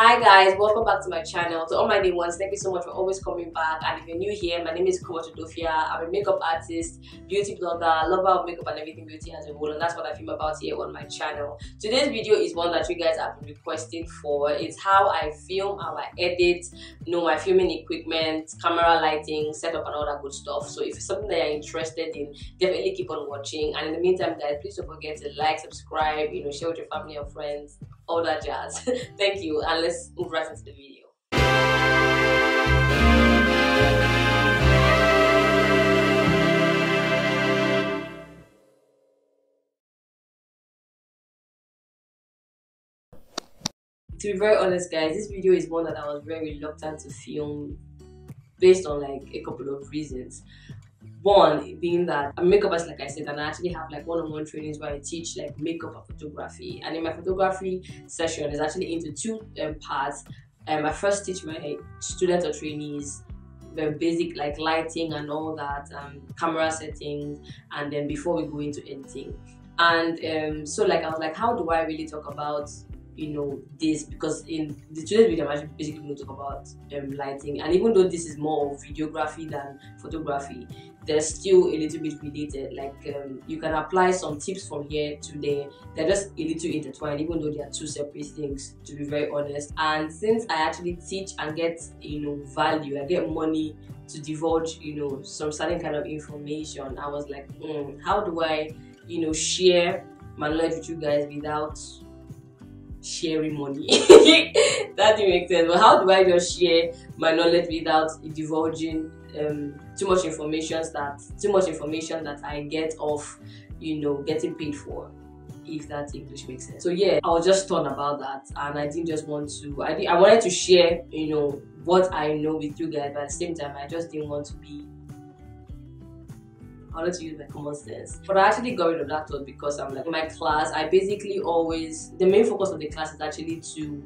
Hi guys, welcome back to my channel. To all my new ones, thank you so much for always coming back. And if you're new here, my name is Dofia. I'm a makeup artist, beauty blogger, lover of makeup and everything beauty as a whole, and that's what I film about here on my channel. Today's video is one that you guys have been requesting for. It's how I film, how I edit, my filming equipment, camera lighting, setup and all that good stuff. So if it's something that you're interested in, definitely keep on watching. And in the meantime guys, please don't forget to like, subscribe, share with your family and friends, all that jazz. Thank you, and let's move right into the video. To be very honest guys, this video is one that I was very reluctant to film based on like a couple of reasons. One being that I'm a makeup artist, like I said, and I actually have like one-on-one trainings where I teach like makeup and photography. And in my photography session is actually into two parts. I first teach my students or trainees the basic like lighting and all that, camera settings, and then before we go into editing. And so like I was like, how do I really talk about this, because in the today's video I'm actually basically going to talk about lighting, and even though this is more of videography than photography, they're still a little bit related. Like you can apply some tips from here to there. They're just a little intertwined, even though they are two separate things, to be very honest. And since I actually teach and get value, I get money to divulge some certain kind of information, I was like, how do I share my knowledge with you guys without sharing money? That didn't make sense. But how do I just share my knowledge without divulging too much information that I get off getting paid for, if that English makes sense? So yeah, I was just stunned about that, and I didn't just want to I wanted to share what I know with you guys, but at the same time I just didn't want to be, I wanted to use my common sense. But I actually got rid of that thought because I'm like, in my class, I basically always, the main focus of the class is actually to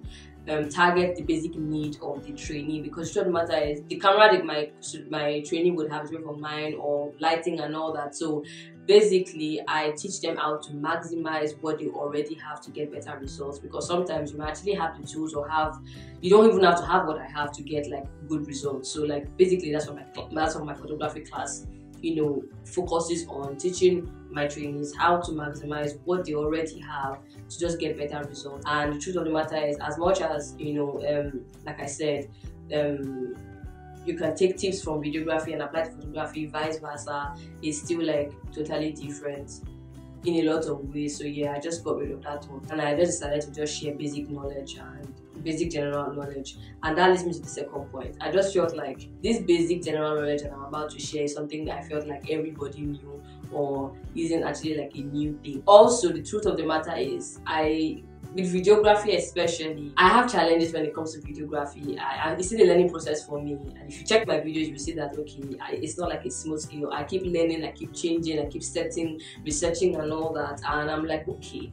target the basic need of the trainee, because the truth of the matter is the camera that my trainee would have is different from mine, or lighting and all that. So basically I teach them how to maximize what they already have to get better results, because sometimes you might actually have the tools, or you don't even have to have what I have to get like good results. So like basically that's what my photography class focuses on, teaching my trainees how to maximize what they already have to just get better results. And the truth of the matter is, as much as like I said, you can take tips from videography and apply to photography, vice versa, it's still like totally different in a lot of ways. So yeah, I just got rid of that one, and I just decided to just share basic knowledge and basic general knowledge. And that leads me to the second point. I just felt like this basic general knowledge that I'm about to share is something that I felt like everybody knew, or isn't actually like a new thing. Also, the truth of the matter is, with videography especially, I have challenges when it comes to videography. It's still a learning process for me, and if you check my videos you will see that it's not like a smooth skill. I keep learning, I keep changing, I keep researching and all that, and I'm like, okay,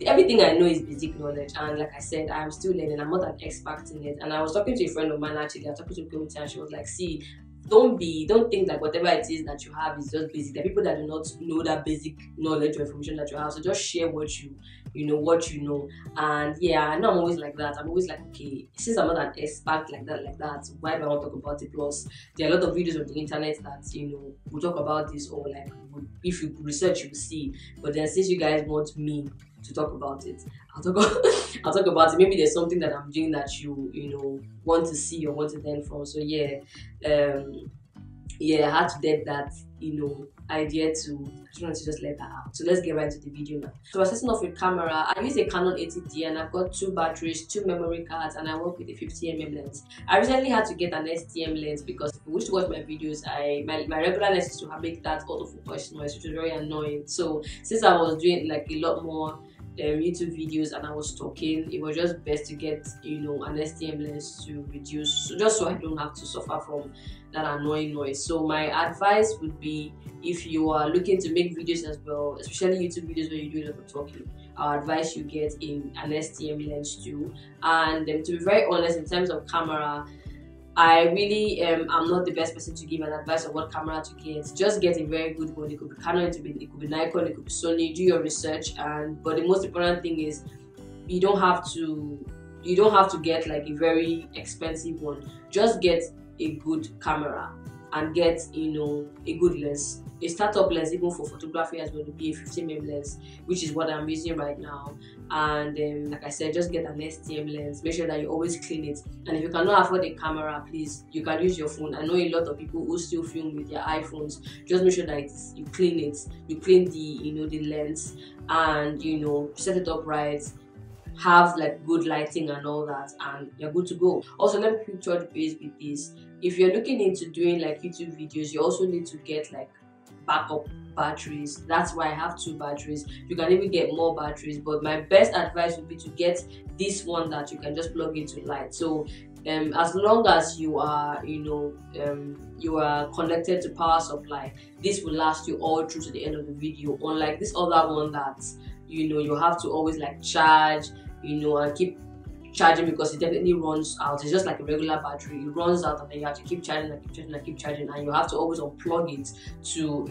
everything I know is basic knowledge, and like I said, I'm still learning. I'm not an expert in it. And I was talking to a friend of mine, actually I was talking to a community, and she was like, see, don't think like whatever it is that you have is just basic. There are people that do not know that basic knowledge or information that you have, so just share what you know. And yeah, I know I'm always like that. I'm always like, okay, since I'm not an expert like that, why do I want to talk about it? Plus there are a lot of videos on the internet that will talk about this, or like if you research you will see. But then since you guys want me to talk about it, I'll talk about it. Maybe there's something that I'm doing that you want to see or want to learn from. So yeah, I had to get that idea to, I just wanted to just let that out. So let's get right into the video now. So I was setting off with camera. I use a Canon 80D, and I've got 2 batteries, 2 memory cards, and I work with a 50mm lens. I recently had to get an STM lens because if you wish to watch my videos, my regular lens is to make that autofocus noise, which is very annoying. So since I was doing like a lot more YouTube videos and I was talking, it was just best to get an STM lens to reduce, so I don't have to suffer from that annoying noise. So my advice would be, if you are looking to make videos as well, especially YouTube videos where you do a lot of talking, I advise you get an STM lens too. And to be very honest, in terms of camera, I really am not the best person to give an advice on what camera to get. Just get a very good one. It could be Canon, it could be Nikon, it could be Sony. Do your research, but the most important thing is you don't have to you don't have to get like a very expensive one. Just get a good camera and get, you know, a good lens. A startup lens, even for photography, is going to be a 50mm lens, which is what I'm using right now. And like I said, just get an STM lens. Make sure that you always clean it. And if you cannot afford a camera, please, you can use your phone. I know a lot of people who still film with their iPhones. Just make sure that you clean it. You clean the, you know, the lens, and, you know, set it up right. Have like good lighting and all that, and you're good to go. Also, let me touch base with this. If you're looking into doing like YouTube videos, you also need to get like backup batteries. That's why I have 2 batteries. You can even get more batteries, but my best advice would be to get this one that you can just plug into light. So as long as you are, you know, you are connected to power supply, this will last you all through to the end of the video, unlike this other one that, you know, you have to always like charge, you know, and keep charging, because it definitely runs out. It's just like a regular battery, it runs out, and then you have to keep charging and keep charging and keep charging, and you have to always unplug it to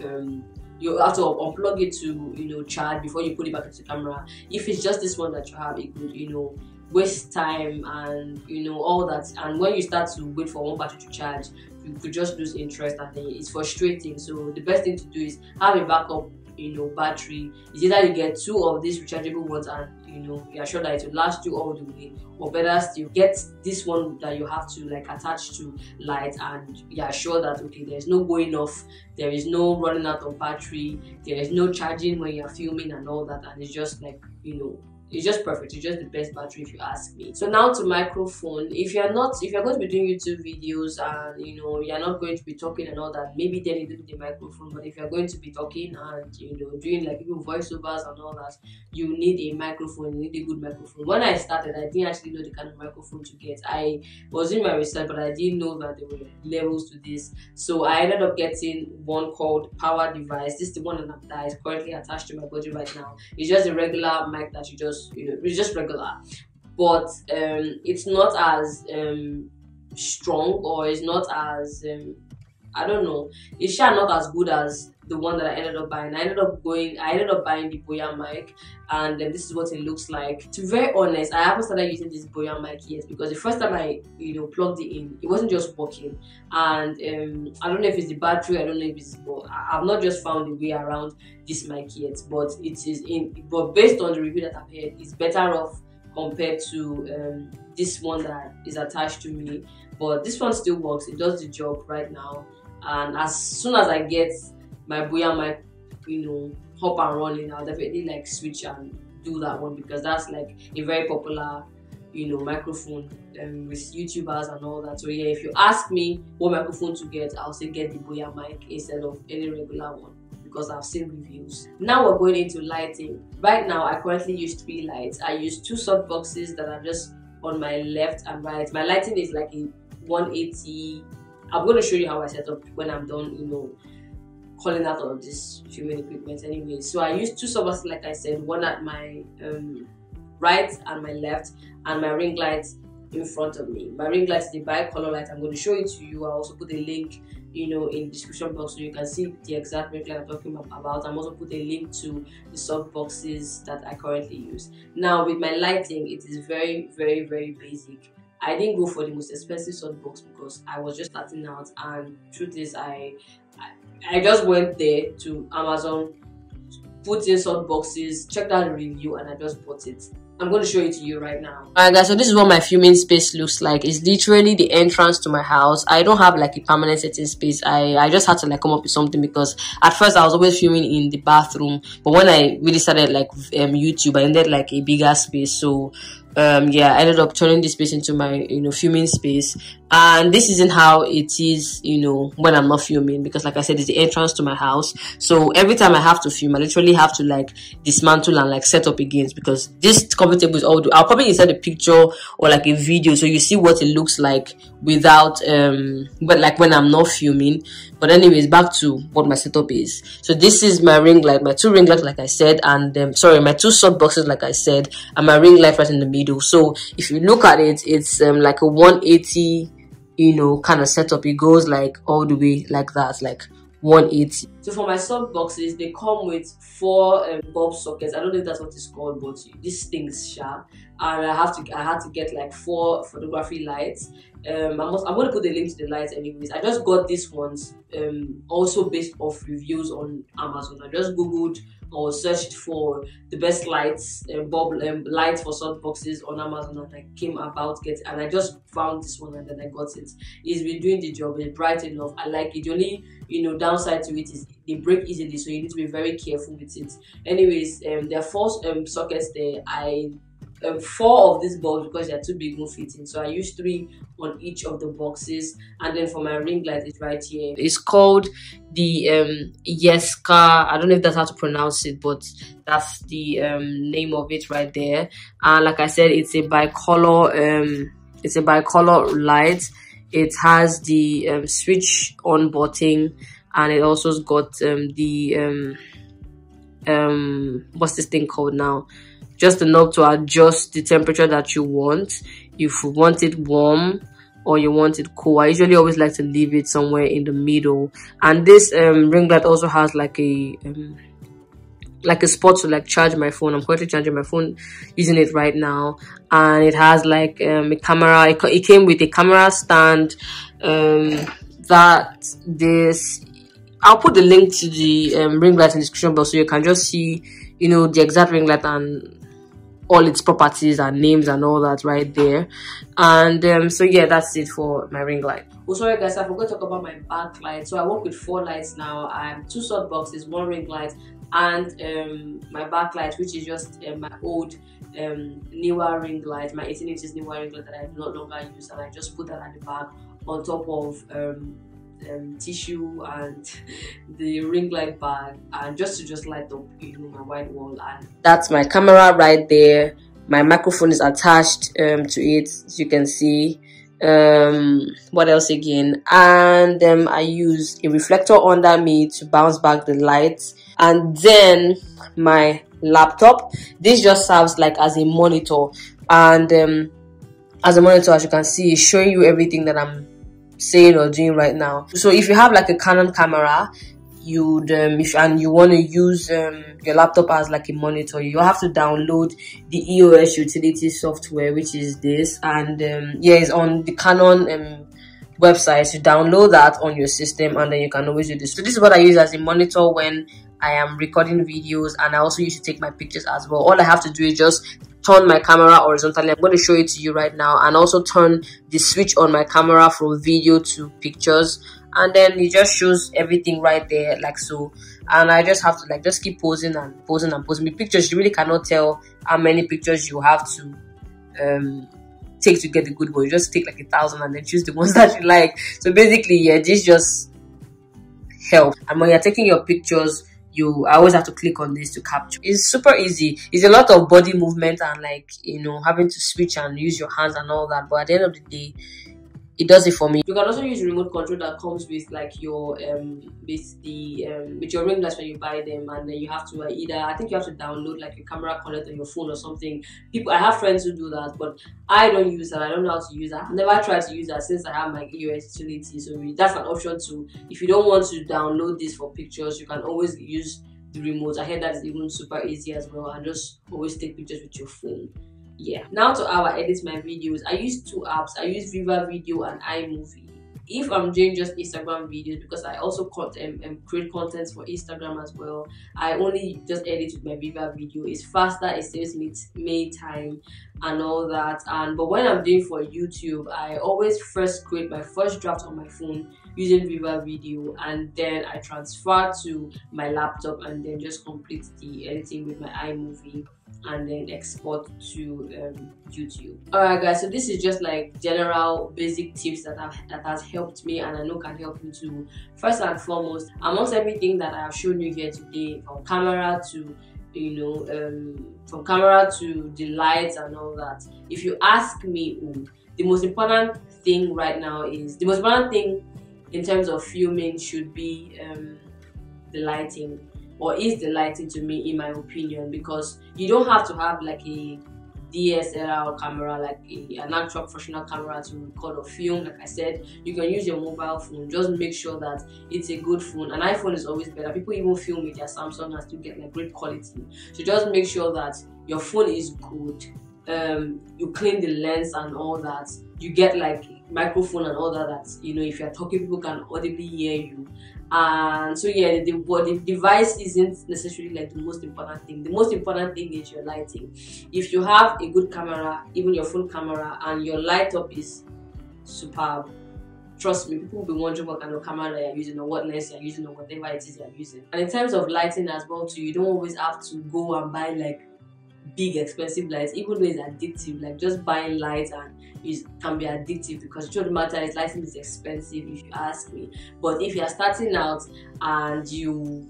you know, charge before you put it back into the camera. If it's just this one that you have, it could, you know, waste time and, you know, all that. And when you start to wait for one battery to charge, you could just lose interest, and then it's frustrating. So the best thing to do is have a backup, you know, battery. It's either you get 2 of these rechargeable ones, and, you know, you are sure that it will last you all the way, or better still, get this one that you have to like attach to light, and you are sure that, okay, there's no going off, there is no running out of battery, there is no charging when you're filming and all that, and it's just like, you know, it's just perfect. It's just the best battery, if you ask me. So now to microphone. If you're going to be doing YouTube videos and, you know, you're not going to be talking and all that, maybe then you do the microphone. But if you're going to be talking and, you know, doing like even voiceovers and all that, you need a microphone. You need a good microphone. When I started, I didn't actually know the kind of microphone to get. I was doing my research, but I didn't know that there were levels to this. So I ended up getting one called Power Device. This is the one that is currently attached to my body right now. It's just a regular mic that you just, you know, it's just regular, but it's not as strong, or it's not as I don't know, it's sure not as good as the one that I ended up buying. I ended up buying the Boya mic, and this is what it looks like. To be very honest, I haven't started using this Boya mic yet, because the first time I, you know, plugged it in, it wasn't just working. And I don't know if it's the battery, I don't know if it's, but I've not just found a way around this mic yet. But it is but based on the review that I've heard, it's better off compared to this one that is attached to me. But this one still works, it does the job right now. And as soon as I get my Boya mic, you know, hop and running, I'll definitely like switch and do that one, because that's like a very popular, you know, microphone with YouTubers and all that. So yeah, if you ask me what microphone to get, I'll say get the Boya mic instead of any regular one, because I've seen reviews. Now we're going into lighting. Right now I currently use 3 lights. I use 2 softboxes that are just on my left and right. My lighting is like a 180. I'm going to show you how I set up when I'm done, you know, calling out all of this filming equipment anyway. So I use 2 softboxes, like I said, one at my right and my left, and my ring light in front of me. My ring light is the bi-color light. I'm going to show it to you. I'll also put a link, you know, in the description box, so you can see the exact ring light I'm talking about. I'm also put a link to the soft boxes that I currently use. Now with my lighting, it is very, very, very basic. I didn't go for the most expensive softbox because I was just starting out, and truth is I just went there to Amazon, put in softboxes, checked out the review, and I just bought it. I'm going to show it to you right now. Alright guys, so this is what my filming space looks like. It's literally the entrance to my house. I don't have like a permanent setting space. I just had to like come up with something, because at first I was always filming in the bathroom, but when I really started like YouTube, I needed like a bigger space. So yeah, I ended up turning this space into my, you know, filming space. And this isn't how it is, you know, when I'm not filming, because like I said, it's the entrance to my house. So every time I have to film, I literally have to like dismantle and like set up again, because this coffee table is all. I'll probably insert a picture or like a video so you see what it looks like without but like when I'm not filming. But anyways, back to what my setup is. So this is my ring light, my 2 ring lights, like I said, and sorry, my 2 soft boxes, like I said, and my ring light right in the middle. So if you look at it, it's like a 180, you know, kind of setup. It goes like all the way like that, like 180. So for my soft boxes, they come with 4 bulb sockets. I don't know if that's what it's called, but these things sharp. And I had to get like 4 photography lights. I'm going to put the link to the lights anyways. I just got these ones also based off reviews on Amazon. I just googled or searched for the best lights, lights for soft boxes on Amazon, and I came about and I just found this one and then I got it. It's been doing the job. It's bright enough. I like it. The only downside to it is they break easily, so you need to be very careful with it. Anyways, there are 4 sockets there. 4 of these bulbs, because they're too big, won't fit in, so I use 3 on each of the boxes. And then for my ring light, it's right here. It's called the Yeska. I don't know if that's how to pronounce it, but that's the name of it right there. And like I said, it's a bicolor light. It has the switch on button, and it also's got what's this thing called now? Just a knob to adjust the temperature that you want. If you want it warm or you want it cool, I usually always like to leave it somewhere in the middle. And this ring light also has like a spot to like charge my phone. I'm currently charging my phone using it right now, and it has like a camera. It came with a camera stand. I'll put the link to the ring light in the description box so you can just see the exact ring light and all its properties and names and all that right there. And so yeah, that's it for my ring light. Oh, sorry guys, I forgot to talk about my backlight. So I work with 4 lights now. I have 2 soft boxes, 1 ring light, and my backlight, which is just my old newer ring light, my 18 inches newer ring light that I no longer use, and I just put that at the back on top of tissue and the ring light bag, and just to light up my white wall. And that's my camera right there. My microphone is attached to it, as you can see. What else again? And I use a reflector under me to bounce back the lights. And then my laptop, this just serves like as a monitor, and as a monitor, as you can see, it's showing you everything that I'm saying or doing right now. So if you have like a Canon camera, you'd and you want to use your laptop as like a monitor, you have to download the EOS utility software, which is this, and yeah, it's on the Canon website. You download that on your system, and then you can always do this. So this is what I use as a monitor when I am recording videos, and I also use to take my pictures as well. All I have to do is just turn my camera horizontally. I'm going to show it to you right now, and also turn the switch on my camera from video to pictures, and then it just shows everything right there like so. And I just have to like just keep posing and posing and posing. With pictures, you really cannot tell how many pictures you have to take to get the good one. You just take like 1,000 and then choose the ones that you like. So basically, yeah, this just helps. And when you're taking your pictures, I always have to click on this to capture. It's super easy. It's a lot of body movement and like having to switch and use your hands and all that, but at the end of the day, it does it for me. You can also use remote control that comes with like your with your ring lights when you buy them, and then you have to I think you have to download like your camera connect on your phone or something. I have friends who do that, but I don't use that. I don't know how to use that. I've never tried to use that since I have my EOS utility. So that's an option too. If you don't want to download this for pictures, you can always use the remote. I heard that is even super easy as well, and just always take pictures with your phone. Yeah. Now to how I edit my videos. I use 2 apps. I use VivaVideo and iMovie. If I'm doing just Instagram videos, because I also create content for Instagram as well, I only just edit with my VivaVideo. It's faster, it saves me time and all that. But when I'm doing for YouTube, I always first create my first draft on my phone using VivaVideo, and then I transfer to my laptop and then just complete the editing with my iMovie and then export to YouTube. Alright guys, so this is just like general basic tips that has helped me, and I know can help you too. First and foremost, amongst everything that I have shown you here today, from camera to from camera to the lights and all that, if you ask me, the most important thing right now is the most important thing in terms of filming should be the lighting, or is the lighting to me, in my opinion, because you don't have to have like a DSLR camera, like an actual professional camera to record or film. Like I said, you can use your mobile phone. Just make sure that it's a good phone. An iPhone is always better. People even film with their Samsung and still get like great quality. So just make sure that your phone is good. You clean the lens and all that. You get like microphone and all that, you know, if you're talking, people can audibly hear you. And so yeah, the device isn't necessarily like the most important thing. The most important thing is your lighting. If you have a good camera, even your phone camera, and your light up is superb, trust me, people will be wondering what kind of camera you're using or what lens you're using or whatever it is you're using. And in terms of lighting as well too, you don't always have to go and buy like big expensive lights, even though it's addictive. Like just buying lights and it can be addictive, because the truth of the matter is lighting is expensive if you ask me. But if you're starting out and you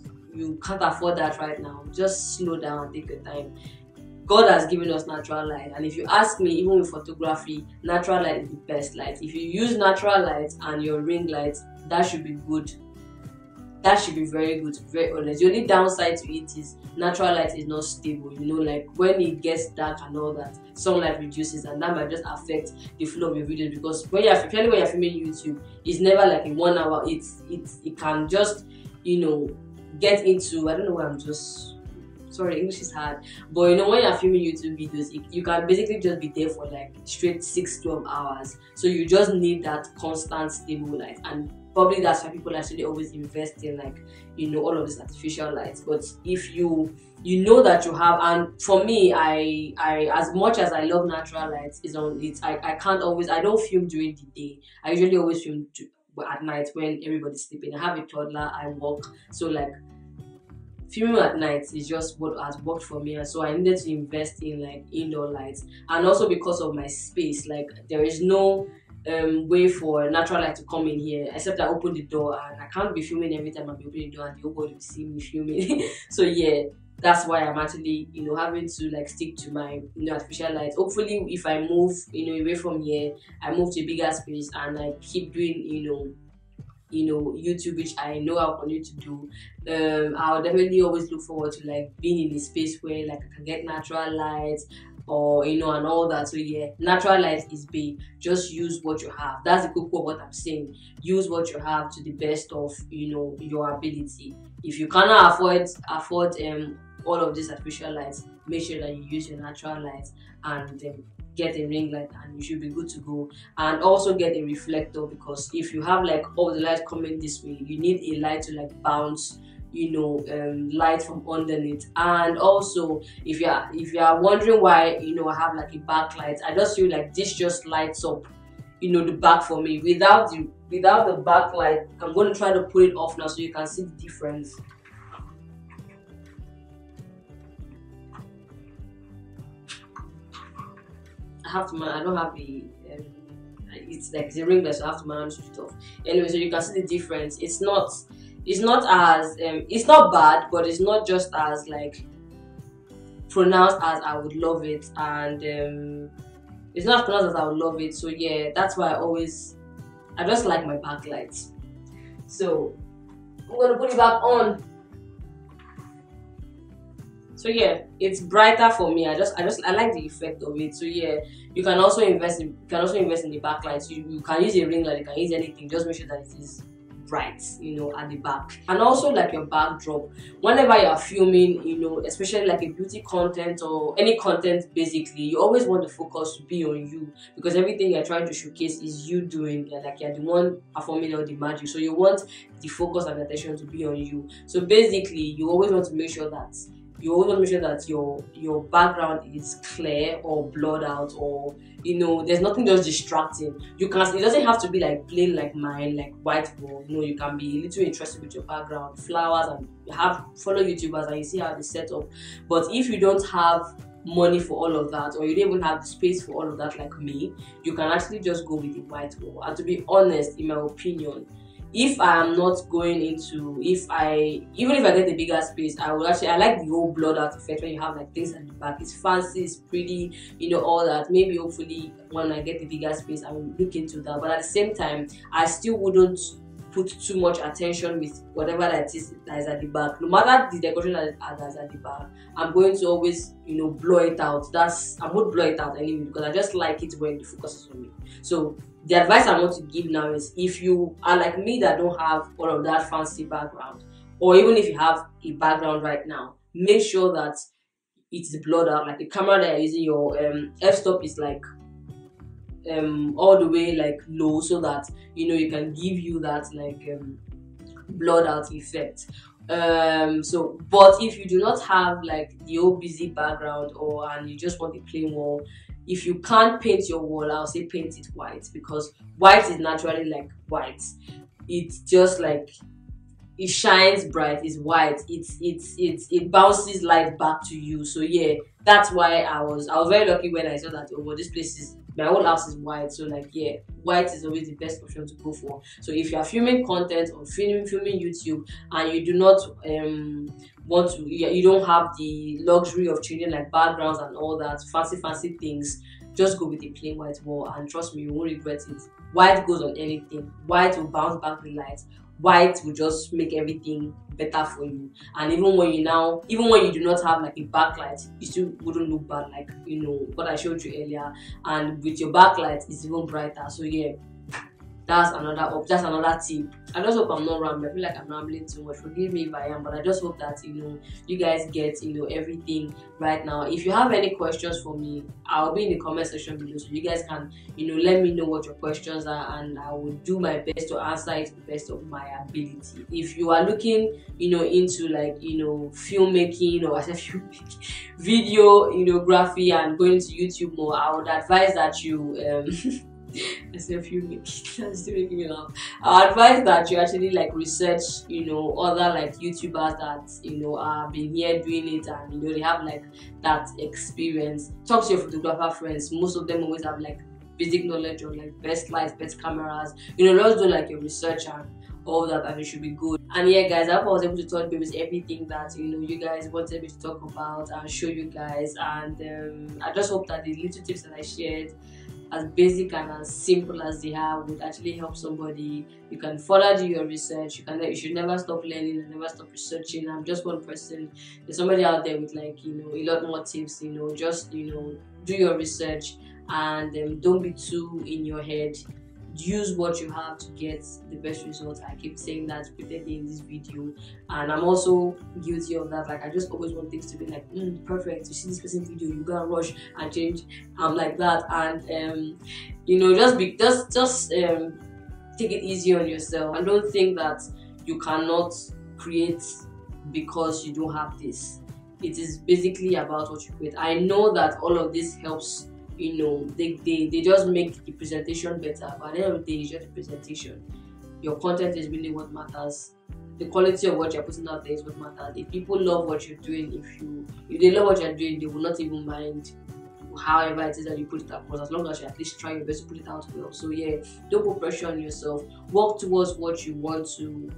can't afford that right now, just slow down and take your time. God has given us natural light, and if you ask me, even with photography, natural light is the best light. If you use natural light and your ring light, that should be good. That should be very good, to be very honest. The only downside to it is natural light is not stable. You know, like when it gets dark and all that, sunlight reduces, and that might just affect the flow of your videos. Because when you're filming YouTube, it's never like in 1 hour. It can just, you know, get into, I don't know why I'm just, sorry, English is hard, but you know, when you're filming YouTube videos, you can basically just be there for like straight 6-12 hours. So you just need that constant stable light, and probably that's why people actually always invest in, like, you know, all of these artificial lights. But if you know that you have, and for me, I as much as I love natural lights, I can't always, I don't film during the day. I usually always film at night when everybody's sleeping. I have a toddler, I work, so like filming at night is just what has worked for me. And so I needed to invest in like indoor lights, and also because of my space, like there is no way for natural light to come in here except I open the door, and I can't be filming every time I'm opening the door and the whole body will see me filming. So yeah, that's why I'm actually, you know, having to like stick to my, you know, artificial lights. Hopefully if I move, you know, away from here, I move to a bigger space and I keep doing, you know, YouTube, which I know I'll continue to do. I'll definitely always look forward to like being in a space where like I can get natural lights, or you know, and all that. So yeah, natural light is big. Just use what you have. That's the core of what I'm saying. Use what you have to the best of, you know, your ability. If you cannot afford all of these artificial lights, make sure that you use your natural lights and get a ring light, and you should be good to go. And also get a reflector, because if you have like all the light coming this way, you need a light to like bounce, you know, light from underneath. And also if you are wondering why, you know, I have like a backlight, I just feel like this just lights up, you know, the back for me. Without the backlight, I'm going to try to put it off now so you can see the difference. I don't have the it's like the ring light, so I have to manage to switch it off. Anyway, so you can see the difference. It's not as it's not bad, but it's not just as like pronounced as I would love it, and it's not as pronounced as I would love it. So yeah, that's why I just like my backlight. So I'm gonna put it back on. So yeah, it's brighter for me. I like the effect of it. So yeah, you can also invest in the backlight. You can use a ring light, you can use anything. Just make sure that it is bright, you know, at the back. And also like your backdrop, whenever you are filming, you know, especially like a beauty content or any content, basically you always want the focus to be on you, because everything you're trying to showcase is you doing. You're the one performing all the magic, so you want the focus and attention to be on you. So basically you always want to make sure that your background is clear or blurred out, or you know, there's nothing just distracting. It doesn't have to be like plain like mine, like white wall. You know, you can be a little interested with your background, flowers, and follow YouTubers and you see how they set up. But if you don't have money for all of that, or you don't even have the space for all of that like me, you can actually just go with the white wall. And to be honest, in my opinion, if I am not going into, even if I get the bigger space, I like the whole blurred out effect when you have like things at the back. It's fancy, it's pretty, you know, all that. Maybe hopefully when I get the bigger space, I will look into that. But at the same time, I still wouldn't put too much attention with whatever that is at the back. No matter the decoration that is at the back, I'm going to always, blur it out. I would blur it out anyway because I just like it when the focus is on me. So the advice I want to give now is, if you are like me that don't have all of that fancy background, or even if you have a background right now, make sure that it's blurred out. Like the camera that you're using, your f-stop is like all the way like low, so that you can give you that like blurred out effect. But if you do not have like the old busy background, and you just want a plain wall, if you can't paint your wall, I'll say paint it white, because white is naturally like white. It's just like, it shines bright, it's white, it bounces light back to you. So yeah, that's why I was very lucky when I saw that, this place is, my whole house is white. So like, yeah, white is always the best option to go for. So if you are filming content or filming YouTube, and you do not you don't have the luxury of changing like backgrounds and all that fancy things, just go with a plain white wall, and trust me, you won't regret it. White goes on anything. White will bounce back the light. White will just make everything better for you. And even when you do not have like a backlight, you still wouldn't look bad, like what I showed you earlier. And with your backlight, it's even brighter. So yeah, that's another tip. I just hope I'm not rambling. I feel like I'm rambling too much. Forgive me if I am, but I just hope that you guys get everything right now. If you have any questions for me, I'll be in the comment section below, so you guys can let me know what your questions are, and I will do my best to answer it to the best of my ability. If you are looking into like filmmaking, or I said filmmaking, videography, and going to YouTube more, I would advise that you I said filmmaking, that's still making me laugh. I advise that you actually like research other like YouTubers that are been here doing it, and they have like that experience. Talk to your photographer friends. Most of them always have like basic knowledge on like best lights, best cameras. Let's do like your research and all that, and it should be good. And yeah guys, I hope I was able to touch base with everything that you guys wanted me to talk about and show you guys. And I just hope that the little tips that I shared, as basic and as simple as they are, would actually help somebody. You can further do your research. You should never stop learning and never stop researching. I'm just one person. There's somebody out there with like a lot more tips. Just do your research, and don't be too in your head. Use what you have to get the best results. I keep saying that repeatedly in this video, and I'm also guilty of that. Like, I just always want things to be like perfect. You see this person's video, you gotta rush and change. I'm like that, and just take it easy on yourself, and don't think that you cannot create because you don't have this. It is basically about what you create. I know that all of this helps. They just make the presentation better, but at the end of the day, it's just the presentation. Your content is really what matters. The quality of what you're putting out there is what matters. If people love what you're doing, if they love what you're doing, they will not even mind however it is that you put it across, as long as you at least try your best to put it out well. So yeah, don't put pressure on yourself. Work towards what you want to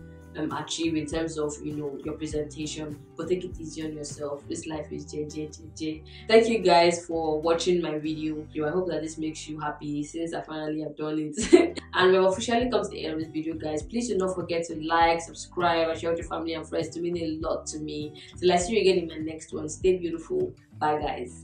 achieve in terms of your presentation, but take it easy on yourself. This life is JJ. Thank you guys for watching my video. I hope that this makes you happy, since I finally have done it. And we've officially come to the end of this video, guys. Please do not forget to like, subscribe, and share with your family and friends. To mean a lot to me. Till I see you again in my next one. Stay beautiful. Bye guys.